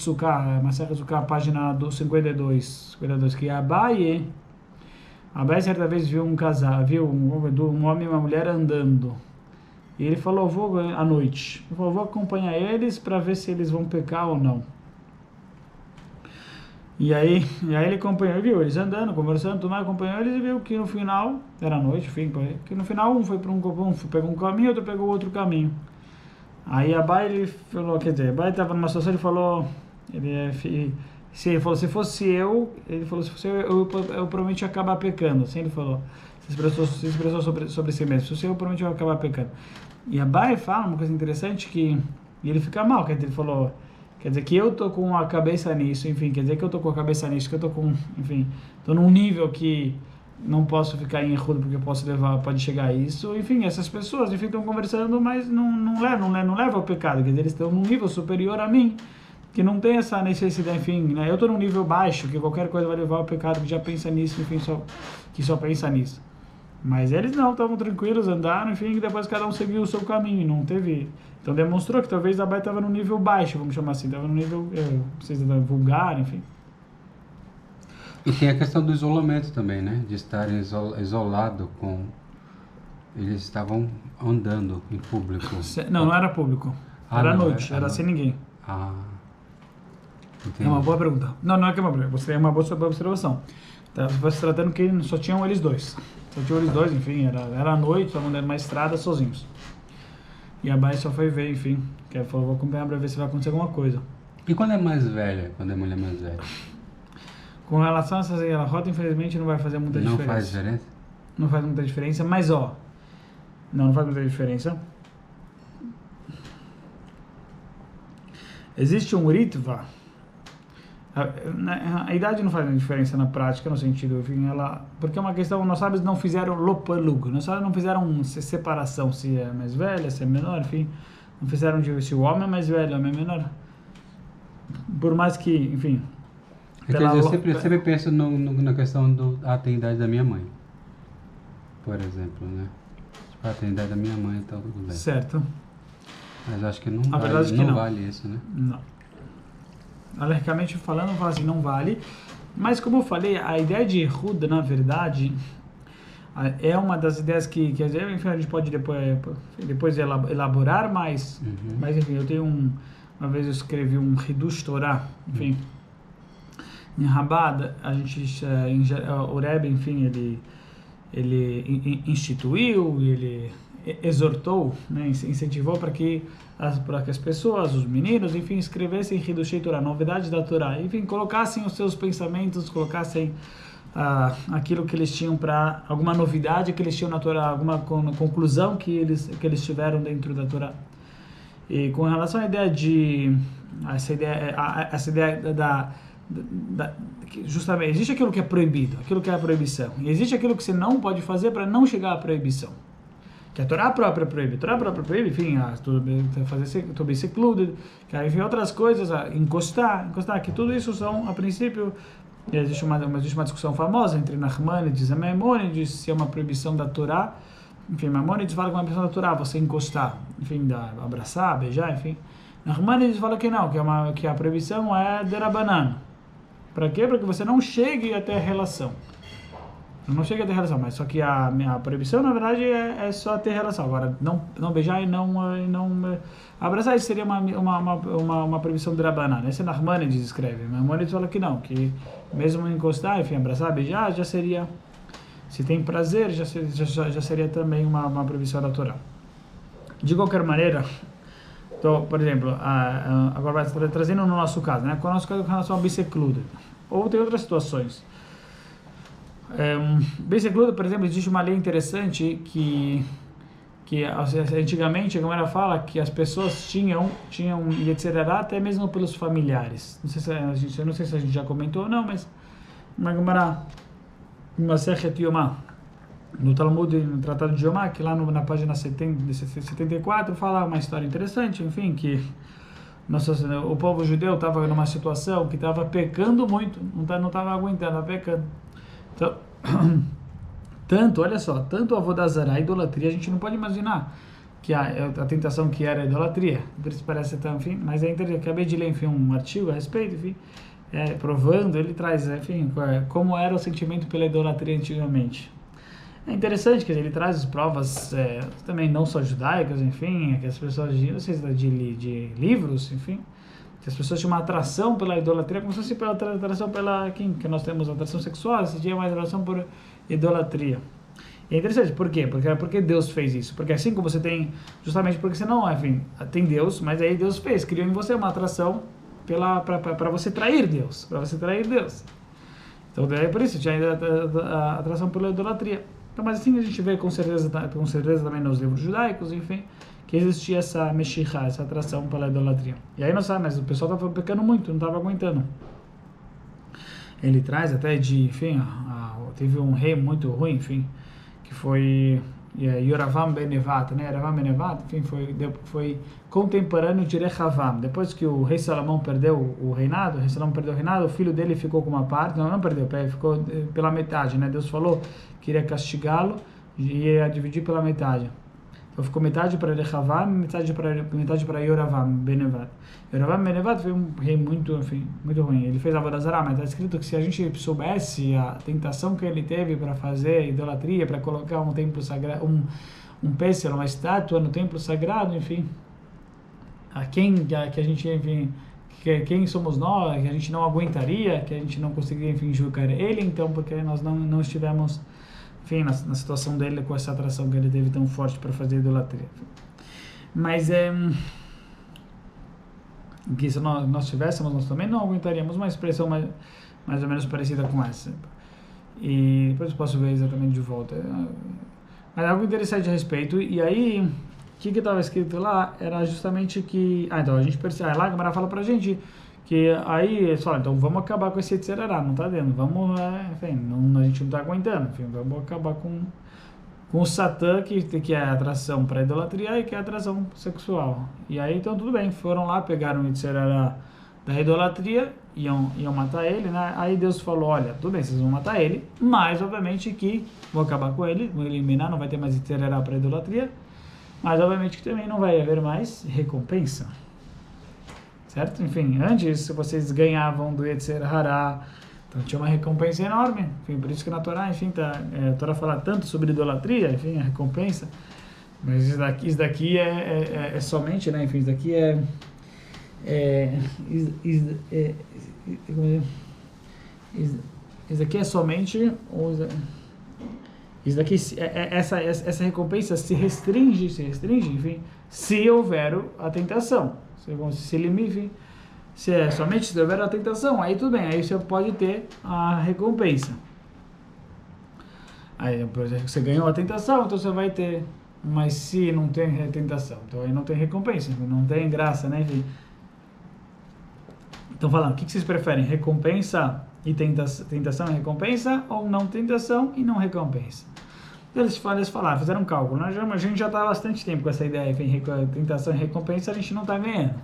Sukkah, página 52, que Abaye certa vez viu um casal, viu um homem e uma mulher andando. E ele falou, vou à noite. Ele falou, vou acompanhar eles para ver se eles vão pecar ou não. E aí ele acompanhou, viu eles andando, conversando, tudo mais, acompanhou eles e viu que no final, era noite, enfim, que no final um foi para pegou um caminho, outro pegou outro caminho. Aí Abai, ele falou, Abai estava numa situação, ele falou, se fosse eu, ele falou, se fosse eu provavelmente ia acabar pecando, assim ele falou, se expressou sobre si mesmo, se fosse eu provavelmente ia acabar pecando. E Abai fala uma coisa interessante, que ele fica mal, ele falou, quer dizer que eu tô com a cabeça nisso, enfim, quer dizer que eu tô com a cabeça nisso, que eu tô com, enfim, tô num nível que não posso ficar em erro porque pode chegar a isso, enfim, essas pessoas, enfim, estão conversando, mas não leva ao pecado, quer dizer, eles estão num nível superior a mim, que não tem essa necessidade, enfim, né, eu tô num nível baixo, que qualquer coisa vai levar ao pecado, que já pensa nisso, enfim, que só pensa nisso. Mas eles não, estavam tranquilos, andaram, enfim, e depois cada um seguiu o seu caminho, não teve... Então demonstrou que talvez Abai estava no nível baixo, vamos chamar assim, estava no nível, precisa vulgar, enfim. E tem a questão do isolamento também, né? De estar isolado com... Eles estavam andando em público. Não era público. Era à noite, era sem ninguém. Entendi. É uma boa pergunta. Não é que é uma pergunta, você tem uma boa observação. Estava se tratando que só tinham eles dois. Enfim, era à noite, estavam andando uma estrada sozinhos. E a Bai só foi ver, enfim, que ela falou, vou acompanhar para ver se vai acontecer alguma coisa. E quando é mais velha? Quando é mulher mais velha? Com relação a essas rota, infelizmente não vai fazer muita diferença. Não faz diferença? Não faz muita diferença, mas não faz muita diferença. Existe um ritva. A idade não faz diferença na prática, no sentido, enfim, porque é uma questão, nós sábios não fizeram lopalug, nós sábios não fizeram separação, se é mais velha, se é menor, enfim, não fizeram se o homem é mais velho, o homem é menor. Por mais que, enfim... Eu sempre penso na questão tem a idade da minha mãe, por exemplo, né? Tipo, tem a idade da minha mãe, então tudo bem. Certo. Mas acho que não vale isso, né? Não. Alergicamente falando, eu falo assim, não vale. Mas como eu falei, a ideia de Yehuda, na verdade, é uma das ideias que enfim, a gente pode depois elaborar mais. Mas enfim, eu tenho uma vez eu escrevi um Hidush Torah, enfim, em Chabad, o Rebbe, enfim, ele instituiu, ele exortou, né, incentivou para que as pessoas, os meninos, enfim, escrevessem Hidushei Torah, novidades da Torá, enfim, colocassem os seus pensamentos, colocassem aquilo que eles tinham para alguma novidade que eles tinham na Torá, alguma conclusão que eles tiveram dentro da Torá. E com relação à ideia essa ideia justamente, existe aquilo que é proibido, aquilo que é a proibição, e existe aquilo que você não pode fazer para não chegar à proibição. Que a Torá própria proíbe. A Torá própria proíbe, enfim, fazer to be secluded, enfim, outras coisas, encostar, que tudo isso são, a princípio, existe uma discussão famosa entre Nachmanides e Maimônides, se é uma proibição da Torá. Enfim, Maimônides fala que é uma proibição da Torá, você encostar, enfim, abraçar, beijar, enfim. Nachmanides fala que não, que a proibição é derabanan. Para quê? Para que você não chegue até a relação. Não chega a ter relação, mas só que a proibição, na verdade, é só ter relação. Agora, não beijar e não abraçar, isso seria uma proibição de Rabanan. Esse é Nachmanides escreve. Maimônides fala que não, que mesmo encostar, enfim, abraçar, beijar, já seria, se tem prazer, já seria também uma proibição da Torá. De qualquer maneira, então, por exemplo, agora trazendo no nosso caso, né, com o nosso caso com relação ao bissecludo, ou tem outras situações. Bissecludo, por exemplo, existe uma lei interessante que antigamente a Gemara fala que as pessoas tinham Yetzirará até mesmo pelos familiares. Eu não sei se a gente já comentou ou não, mas uma Gemara, Masechet Yomá, no Talmud, no Tratado de Yomá, que lá na página 74 fala uma história interessante, enfim, que o povo judeu estava numa situação que estava pecando muito, não estava aguentando, estava pecando. Então, olha só, tanto a Avodá Zará, a idolatria, a gente não pode imaginar que a tentação que era a idolatria. Por isso parece tão, enfim, mas é interessante. Acabei de ler, enfim, um artigo a respeito, enfim, provando, ele traz, enfim, como era o sentimento pela idolatria antigamente. É interessante, quer dizer, ele traz provas também não só judaicas, enfim, que as pessoas, não sei se de livros, enfim, que as pessoas tinham uma atração pela idolatria, como se fosse pela atração pela, que nós temos atração sexual, esse dia é uma atração por idolatria. E é interessante, por quê? Porque Deus fez isso. Porque assim como você tem, justamente porque você não, enfim, tem Deus, mas aí Deus criou em você uma atração para você trair Deus, Então é por isso, tinha a atração pela idolatria. Então, mas assim a gente vê com certeza também nos livros judaicos, enfim, que existia essa meshihá, essa atração pela idolatria. E aí nós sabemos, mas o pessoal estava pecando muito, não estava aguentando. Ele traz até enfim, teve um rei muito ruim, enfim, que foi Yoravam ben Nevat, né? Yoravam ben Nevat, enfim, foi contemporâneo de Rehavam. Depois que o rei Salomão perdeu o reinado, o filho dele ficou com uma parte, não perdeu, ficou pela metade, né? Deus falou que iria castigá-lo e ia dividir pela metade. Então ficou metade para Rehavam, metade para Yoravam ben Nevat. Yoravam ben Nevat foi um rei muito, enfim, muito ruim. Ele fez Avodah Zarah, mas está escrito que se a gente soubesse a tentação que ele teve para fazer idolatria, para colocar um templo sagrado, um pêssego, uma estátua no templo sagrado, enfim, que a gente, enfim, quem somos nós, que a gente não aguentaria, que a gente não conseguiria, enfim, julgar ele, então, porque nós não estivemos, enfim, na situação dele com essa atração que ele teve tão forte para fazer idolatria. Mas que se nós tivéssemos, nós também não aguentaríamos uma expressão mais ou menos parecida com essa. E depois eu posso ver exatamente de volta. Mas algo interessante a respeito. E aí, o que estava escrito lá era justamente que... então a gente percebe... lá a Gemara fala pra gente que aí eles falam, então vamos acabar com esse Yetzirará, não tá dando, vamos, enfim, a gente não tá aguentando, enfim, vamos acabar com o Satã, que é a atração para idolatria e que é a atração sexual. E aí, então tudo bem, foram lá, pegaram o Yetzirará da idolatria, iam matar ele, né? Aí Deus falou, olha, tudo bem, vocês vão matar ele, mas obviamente que vou acabar com ele, vou eliminar, não vai ter mais Yetzirará para idolatria, mas obviamente que também não vai haver mais recompensa. Certo? Enfim, antes vocês ganhavam do Yetzer Hará, então tinha uma recompensa enorme. Enfim, por isso que na Torá, enfim, a Torá fala tanto sobre idolatria, enfim, a recompensa. Mas isso daqui é somente, né? Enfim, isso daqui isso daqui é somente isso daqui essa recompensa se restringe, enfim, se houver a tentação. Se limite, somente se houver a tentação, aí tudo bem, aí você pode ter a recompensa. Aí, por exemplo, você ganhou a tentação, então você vai ter, mas se não tem tentação, então aí não tem recompensa, não tem graça, né? Enfim. Então, falando, o que vocês preferem? Recompensa e tentação e recompensa, ou não tentação e não recompensa? Eles falaram, fizeram um cálculo, né? A gente já está há bastante tempo com essa ideia, enfim, tentação e recompensa, a gente não está ganhando.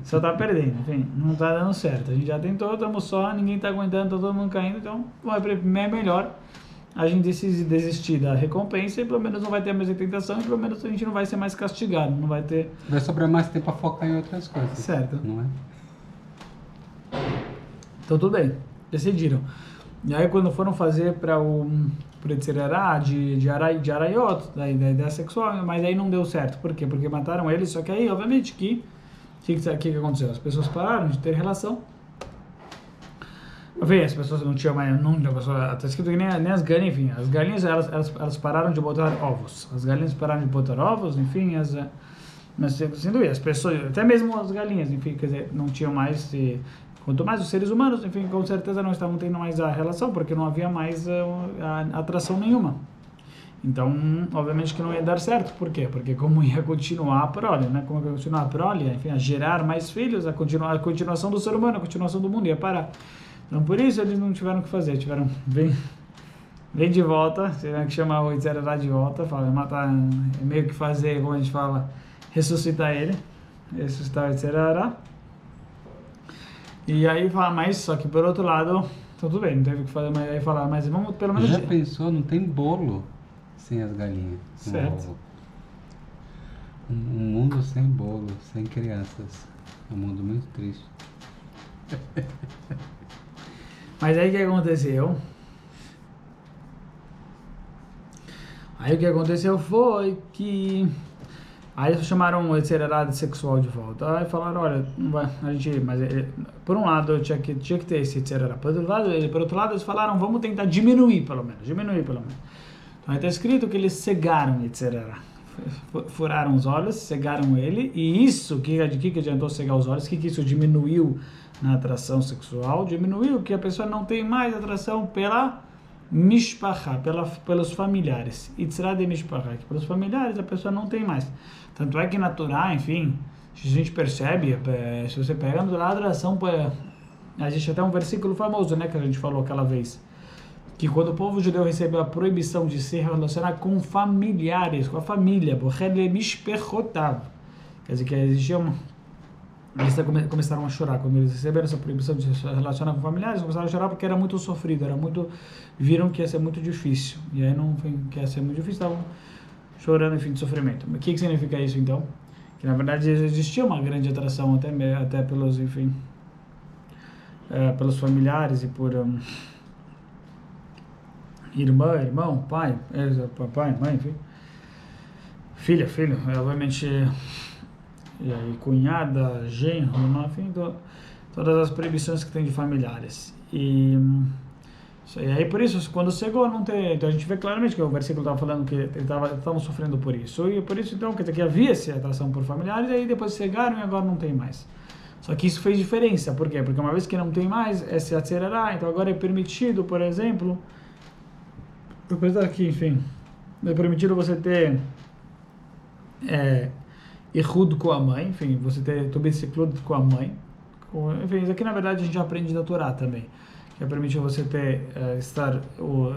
Só está perdendo, enfim, não está dando certo. A gente já tentou, estamos só, ninguém está aguentando, tá todo mundo caindo, então é melhor a gente desistir da recompensa e pelo menos não vai ter mais a tentação e pelo menos a gente não vai ser mais castigado, não vai ter... Vai sobrar mais tempo para focar em outras coisas. Certo. Não é? Então tudo bem, decidiram. E aí quando foram fazer para o Yetzirará de Arayot, da ideia sexual, mas aí não deu certo. Por quê? Porque mataram ele, só que aí, obviamente, o que aconteceu? As pessoas pararam de ter relação. As pessoas não tinham mais... Está escrito que nem as galinhas, enfim. As galinhas, elas pararam de botar ovos. As galinhas pararam de botar ovos, enfim, mas sem dúvida, as pessoas, até mesmo as galinhas, enfim, quer dizer, não tinham mais... Quanto mais os seres humanos, enfim, com certeza não estavam tendo mais a relação, porque não havia mais a atração nenhuma. Então, obviamente que não ia dar certo. Por quê? Porque como ia continuar a prole, né? Como ia continuar a prole, enfim, a gerar mais filhos, a continuação do ser humano, a continuação do mundo ia parar. Então, por isso eles não tiveram o que fazer. Vem de volta, tiveram que chamar o Yetzirará de volta, matar, meio que fazer, como a gente fala, ressuscitar ele, ressuscitar o Yetzirará. E aí fala, mas só que por outro lado, tudo bem, não teve o que fazer, mas aí falar, mas vamos pelo menos... Já pensou, não tem bolo sem as galinhas? Certo. Um mundo sem bolo, sem crianças. É um mundo muito triste. Mas aí o que aconteceu? Aí o que aconteceu foi que aí eles chamaram o Yetzirará sexual de volta. Aí falaram, olha, não vai, a gente, mas por um lado tinha que ter esse Yetzirará. Por outro lado eles falaram, vamos tentar diminuir pelo menos. Então aí está escrito que eles cegaram o Yetzirará. Furaram os olhos, cegaram ele, e isso, que adiantou cegar os olhos? Que isso diminuiu na atração sexual? Diminuiu que a pessoa não tem mais atração pela mishpacha, pelos familiares. Itzra de mishpacha, que pelos familiares a pessoa não tem mais. Tanto é que na Torá, enfim, a gente percebe, se você pega na adoração, existe até um versículo famoso, né, que a gente falou aquela vez, que quando o povo judeu recebeu a proibição de se relacionar com familiares, com a família, quer dizer que existia eles começaram a chorar quando eles receberam essa proibição de se relacionar com familiares, começaram a chorar porque era muito sofrido, viram que ia ser muito difícil, e aí não foi que ia ser muito difícil, estavam chorando, enfim, de sofrimento. Mas o que significa isso então? Que na verdade existia uma grande atração até pelos, enfim, pelos familiares e por irmão, pai, mãe, enfim, filho, obviamente, e aí, cunhada, genro, enfim, todas as proibições que tem de familiares. E aí, por isso, quando cegou, não tem. Então a gente vê claramente que o versículo estava falando que eles estavam sofrendo por isso. E por isso, então, quer dizer que havia essa atração por familiares, e aí depois cegaram e agora não tem mais. Só que isso fez diferença. Por quê? Porque uma vez que não tem mais, esse atzerará, então agora é permitido, por exemplo, apesar que, enfim, é permitido você ter Ehud com a mãe, enfim, você ter Tobit Seklud com a mãe. Enfim, isso aqui na verdade a gente aprende da Torá também, que é permitir você ter, estar, o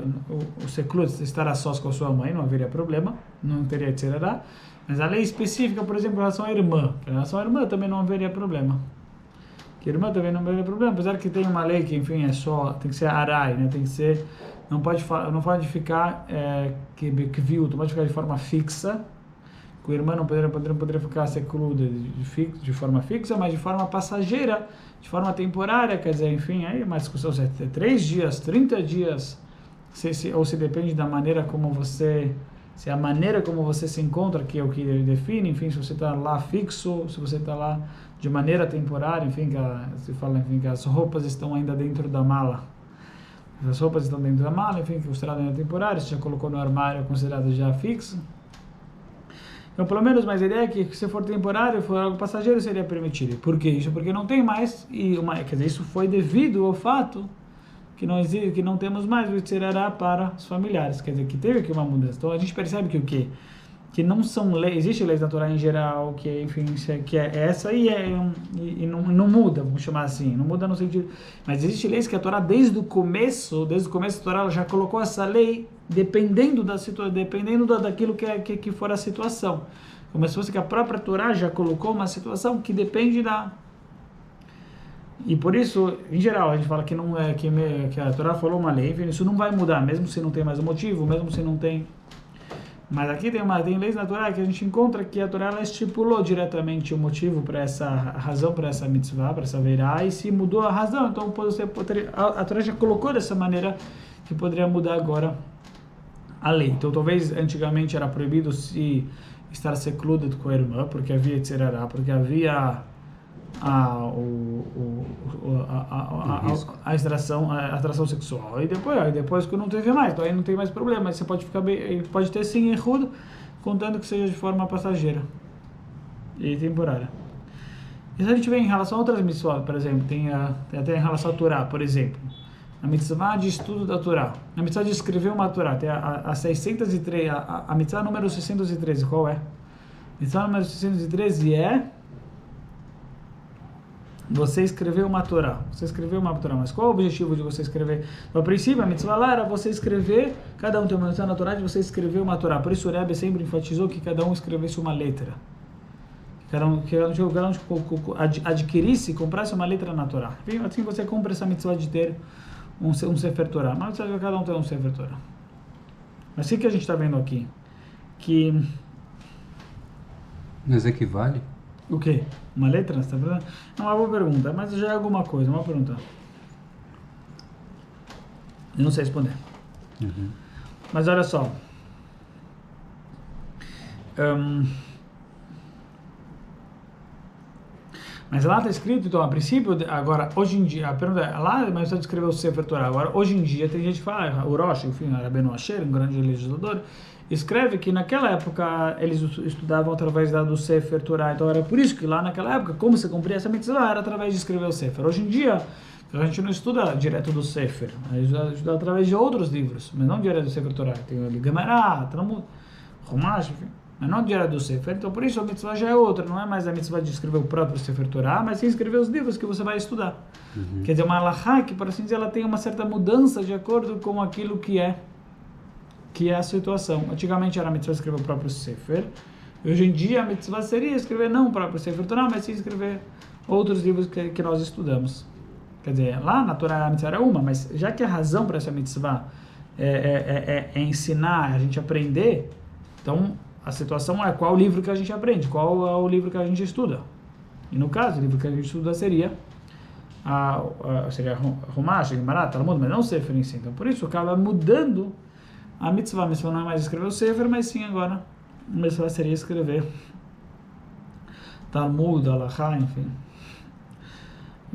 Seklud, estar a sós com a sua mãe, não haveria problema, não teria Yetzirará. Mas a lei específica, por exemplo, em relação à irmã, também não haveria problema. Que irmã também não haveria problema, apesar que tem uma lei que, enfim, tem que ser arai, né, tem que ser, não pode ficar, que viu, não pode ficar de forma fixa. O irmão não poderia ficar secluda de forma fixa, mas de forma passageira, de forma temporária, quer dizer, enfim, aí uma discussão se é 3 dias, 30 dias, ou se depende da maneira como você, se é a maneira como você se encontra, que é o que define, enfim, se você está lá fixo, se você está lá de maneira temporária, enfim, se fala, enfim, que as roupas estão ainda dentro da mala. As roupas estão dentro da mala, enfim, que é considerado ainda temporário, se já colocou no armário, é considerado já fixo. Então, pelo menos, mas a ideia é que se for temporário, for algo passageiro, seria permitido. Por quê? Isso porque não tem mais, quer dizer, isso foi devido ao fato que não existe, que não temos mais o Yetzirará para os familiares, quer dizer, que teve aqui uma mudança. Então, a gente percebe que o quê? Que não são leis, existe leis da Torá em geral, que, enfim, que é essa e não muda, vamos chamar assim, não muda no sentido, mas existe leis que a Torá, desde o começo da Torá, ela já colocou essa lei dependendo da situação, dependendo daquilo que for a situação, como se fosse que a própria Torá já colocou uma situação que depende da... E por isso, em geral, a gente fala que não é que a Torá falou uma lei, enfim, isso não vai mudar, mesmo se não tem mais um motivo, mesmo se não tem... Mas aqui tem leis na Torá que a gente encontra que a Torá ela estipulou diretamente o motivo para essa razão, para essa mitzvah, para essa verá, e se mudou a razão, então a Torá já colocou dessa maneira que poderia mudar agora a lei. Então talvez antigamente era proibido se estar secluded com a irmã, porque havia Yetzirará, porque havia a atração sexual, e depois que não teve mais, então aí não tem mais problema, aí você pode ficar bem, pode ter sim Ehud, contando que seja de forma passageira e temporária. E se a gente vê em relação a outras mitzvot, por exemplo, tem até em relação à Torá, por exemplo, a mitzvah de estudo da Torá, a mitzvah de escrever uma Torá, tem a 603, a mitzvah número 613, qual é? A mitzvah número 613 é você escreveu uma Torá. Mas qual é o objetivo de você escrever? No princípio, a mitzvah lá era você escrever, cada um tem uma mitzvah na Torá de você escrever uma Torá. Por isso o Rebbe sempre enfatizou que cada um escrevesse uma letra. Cada um adquirisse, comprasse uma letra na Torá. Assim você cumpre essa mitzvah de ter um Sefer Torá. Mas cada um tem um Sefer Torá. Mas o que a gente está vendo aqui? Que Mas equivale? O quê? Uma letra? Você tá perguntando? É uma boa pergunta, mas já é alguma coisa, uma pergunta. Eu não sei responder. Uhum. Mas olha só. Mas lá está escrito, então, a princípio, agora, hoje em dia, a pergunta é, lá, mas você descreveu o Sefer Torah. Agora, hoje em dia, tem gente que fala, o Rosh, enfim, Rabbeinu Asher, um grande legislador, escreve que naquela época eles estudavam através do Sefer Torah. Então, era por isso que lá naquela época, como se cumpria essa mitzvah, era através de escrever o Sefer. Hoje em dia, a gente não estuda direto do Sefer, a gente estuda através de outros livros, mas não direto do Sefer Torah. Tem o Gemara, Talmud, Chumash, enfim. Mas não direto do Sefer, então por isso a mitzvah já é outra, não é mais a mitzvah de escrever o próprio Sefer Torah, mas sim escrever os livros que você vai estudar. Uhum. Quer dizer, uma halakha que, por assim dizer, ela tem uma certa mudança de acordo com aquilo que é a situação. Antigamente era a mitzvah escrever o próprio Sefer, e hoje em dia a mitzvah seria escrever não o próprio Sefer Torah, mas sim escrever outros livros que nós estudamos. Quer dizer, lá na Torá a mitzvah era uma, mas já que a razão para essa mitzvah é ensinar, a gente aprender, então a situação é qual livro que a gente aprende, qual é o livro que a gente estuda. E no caso, o livro que a gente estuda seria Humash, Gemara, Talmud, mas não o Sefer em si. Então por isso acaba mudando a mitzvah. A mitzvah não é mais escrever o Sefer, mas sim agora a mitzvah seria escrever Talmud, Halakha, enfim.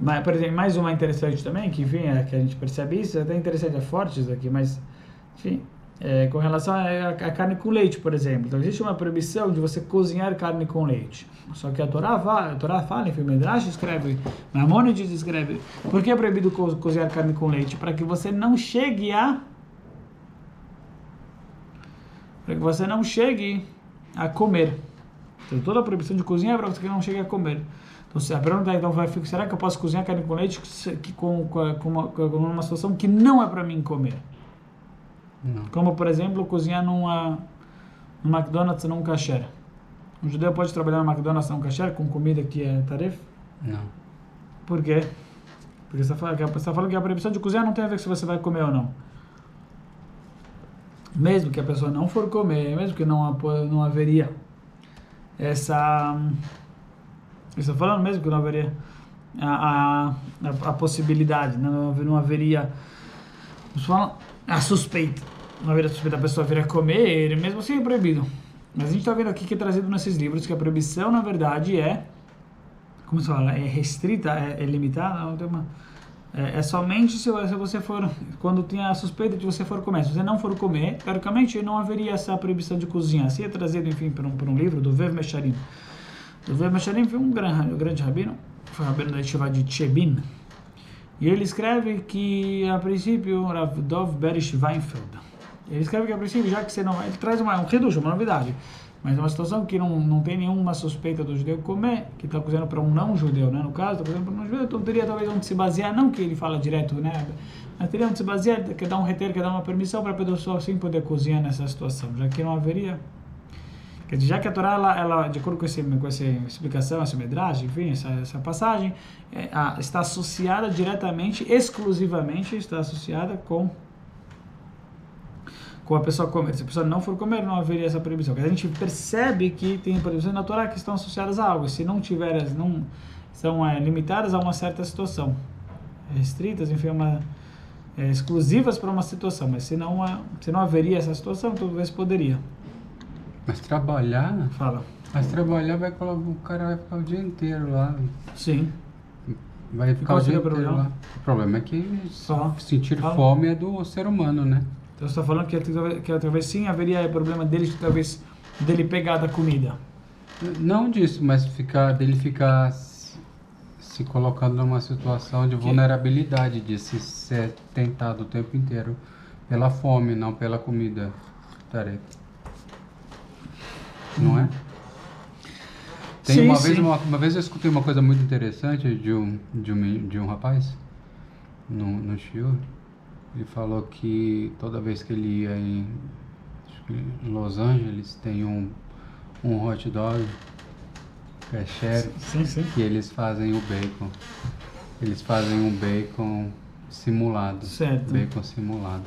Mas, por exemplo, mais uma interessante também, que enfim, que a gente percebe isso, é até interessante, é forte isso aqui, mas enfim, com relação a carne com leite, por exemplo. Então existe uma proibição de você cozinhar carne com leite. Só que a Torá fala, enfim, o Medrash escreve, Maimônides escreve, por que é proibido cozinhar carne com leite? Para que você não chegue a comer. Então toda a proibição de cozinhar é para que você não chegue a comer. Então a pergunta então vai ficar, será que eu posso cozinhar carne com leite com uma situação que não é para mim comer? Não. Como, por exemplo, cozinhar no McDonald's não kasher. Um judeu pode trabalhar no McDonald's não kasher com comida que é taref? Não. Por quê? Porque você está falando que a proibição de cozinhar não tem a ver com se você vai comer ou não. Mesmo que a pessoa não for comer, mesmo que não haveria essa... Estou falando mesmo que não haveria a possibilidade, não haveria a suspeita. Não haveria suspeita da pessoa vir a comer, mesmo assim é proibido. Mas a gente está vendo aqui que é trazido nesses livros que a proibição, na verdade, como se fala, é restrita, é limitada, não tem é somente se você for, quando tem a suspeita de você for comer. Se você não for comer, teoricamente não haveria essa proibição de cozinhar. Assim é trazido, enfim, por um livro do Vev Mesharim. O Vev Mesharim foi um grande rabino, foi rabino da Yeshiva de Chebin. E ele escreve que, a princípio, Rav Dov Berish Weinfeld, ele escreve que, a princípio, já que você não... Ele traz um reducho, uma novidade, mas é uma situação que não tem nenhuma suspeita do judeu comer, que está cozinhando para um não-judeu, né? No caso, está cozinhando para um não-judeu, então teria talvez onde se basear, não que ele fala direto, né? Mas teria onde se basear, quer dar um reter, quer dar uma permissão para a pessoa assim poder cozinhar nessa situação, já que não haveria... Quer dizer, já que a Torá, ela de acordo com essa explicação, esse medrash, enfim, essa passagem, está associada diretamente, exclusivamente, está associada com a pessoa comer. Se a pessoa não for comer, não haveria essa proibição. Porque a gente percebe que tem proibições na Torá que estão associadas a algo. Se não tiver, são limitadas a uma certa situação. Restritas, enfim, exclusivas para uma situação. Mas se não haveria essa situação, talvez poderia. Mas trabalhar? Fala. Mas trabalhar o cara vai ficar o dia inteiro lá. Sim. Vai ficar o dia inteiro lá. O problema é que sentir fome é do ser humano, né? Então você está falando que talvez sim haveria problema dele pegar da comida. Não disso, mas dele ficar se colocando numa situação de vulnerabilidade, de se ser tentado o tempo inteiro pela fome, não pela comida. Tarefa. Não é? Tem uma vez eu escutei uma coisa muito interessante de um rapaz no shiur. Ele falou que toda vez que ele ia em Los Angeles tem um hot dog kasher que eles fazem o bacon. Eles fazem um bacon simulado. Certo. Bacon simulado.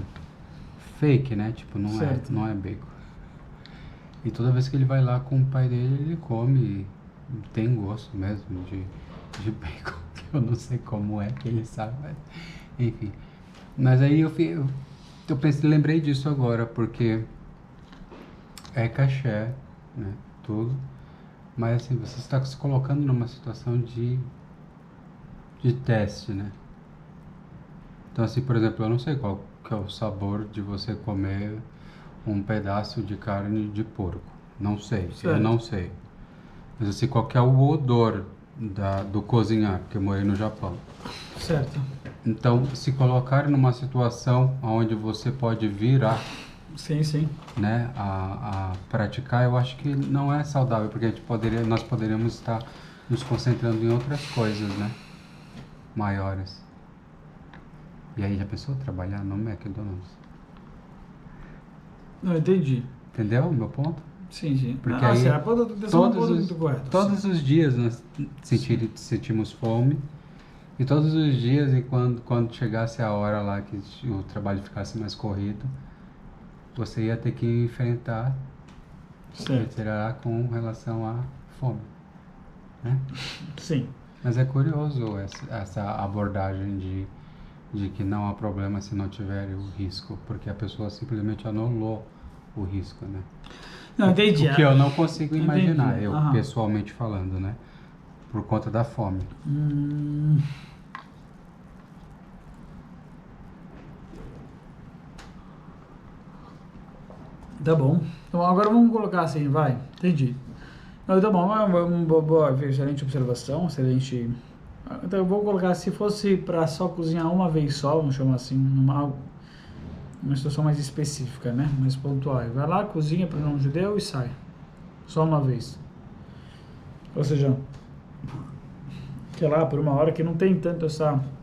Fake, né? Tipo, não é bacon. E toda vez que ele vai lá com o pai dele, ele come, tem gosto mesmo de bacon, que eu não sei como é que ele sabe, mas enfim. Mas aí eu pensei, lembrei disso agora, porque é caché, né, tudo, mas assim, você está se colocando numa situação de teste, né? Então assim, por exemplo, eu não sei qual que é o sabor de você comer um pedaço de carne de porco. Não sei, eu Certo. não sei. Mas assim, qual que é o odor do cozinhar, porque eu morei no Japão. Certo. Então, se colocar numa situação onde você pode virar, Sim, sim. né, a praticar, eu acho que não é saudável, porque nós poderíamos estar nos concentrando em outras coisas, né, maiores. E aí, já pensou trabalhar no McDonald's? Não, entendi. Entendeu o meu ponto? Sim, sim. Porque aí A ponto é um ponto muito correto. todos os dias nós sentimos fome, e todos os dias, e quando chegasse a hora lá que o trabalho ficasse mais corrido, você ia ter que enfrentar, Certo. será com relação à fome, né? Sim. Mas é curioso essa abordagem de que não há problema se não tiver o risco, porque a pessoa simplesmente anulou o risco, né? Não, entendi. O que eu não consigo imaginar, Entendi. eu Aham. pessoalmente falando, né? Por conta da fome. Tá bom. Então agora vamos colocar assim, vai. Entendi. Não, tá bom, é uma boa, excelente observação, excelente. Então eu vou colocar, se fosse para só cozinhar uma vez só, vamos chamar assim, uma situação mais específica, né? Mais pontual. Vai lá, cozinha para um judeu e sai. Só uma vez. Ou seja, sei lá, por uma hora que não tem tanto essa